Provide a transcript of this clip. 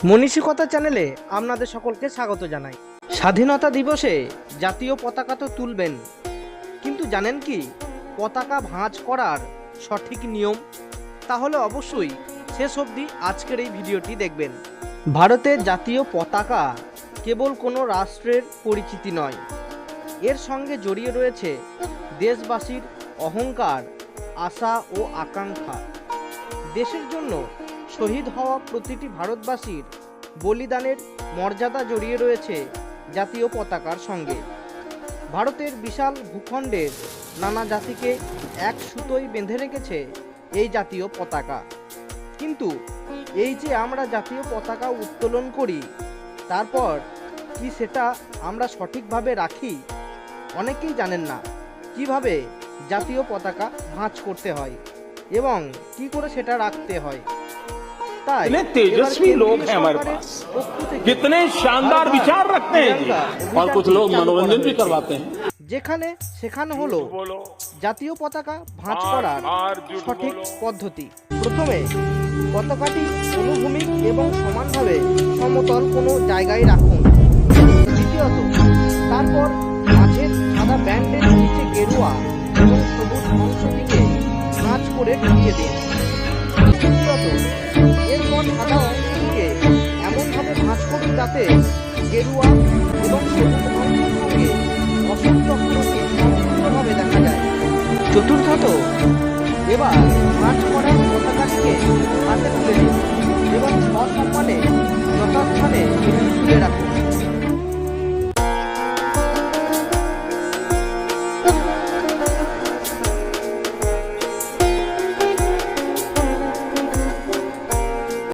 মনীষিকতা চ্যানেলে আপনাদের সকলকে স্বাগত জানাই। স্বাধীনতা দিবসে জাতীয় পতাকা তো তুলবেন, কিন্তু জানেন কি পতাকা ভাঁজ করার সঠিক নিয়ম? তাহলে অবশ্যই শেষ অবধি আজকের এই ভিডিওটি দেখবেন। ভারতের জাতীয় পতাকা কেবল কোনো রাষ্ট্রের পরিচিতি নয়, এর সঙ্গে জড়িয়ে রয়েছে দেশবাসীর অহংকার, আশা ও আকাঙ্ক্ষা। দেশের জন্য শহীদ হওয়া প্রতিটি ভারতবাসীর বলিদানের মর্যাদা জড়িয়ে রয়েছে জাতীয় পতাকার সঙ্গে। ভারতের বিশাল ভূখণ্ডের নানা জাতিকে এক সুতোয় বেঁধে রেখেছে এই জাতীয় পতাকা। কিন্তু এই যে আমরা জাতীয় পতাকা উত্তোলন করি, তারপর কি সেটা আমরা সঠিকভাবে রাখি? অনেকেই জানেন না কিভাবে জাতীয় পতাকা ভাঁজ করতে হয় এবং কি করে সেটা রাখতে হয়। कितने तेजस्वी लोग हैं हमारे पास, कितने शानदार विचार रखते हैं जी। और कुछ लोग मनोरंजन भी करवाते हैं। যেখানে সেখানে হলো জাতীয় পতাকা ভাঁজ করার সঠিক পদ্ধতি। প্রথমে পতাকাটি অনুভূমিক এবং সমানভাবে সমতল কোনো জায়গায় রাখুন। দ্বিতীয়ত, তারপর মাঝের সাদা ব্যান্ডের নিচে গেরুয়া এবং সবুজ অংশটিকে ভাঁজ করে ঢুকিয়ে দিন। তৃতীয়ত, এরপর সাদা অংশটিকে এমনভাবে ভাঁজ করুন যাতে গেরুয়া এবং সবুজ অংশের সঙ্গে অশোক চক্রটি সম্পূর্ণভাবে দেখা যায়। চতুর্থত, এবার ভাঁজ করা পতাকাটিকে হাতে তুলে দিন এবং সসম্মানে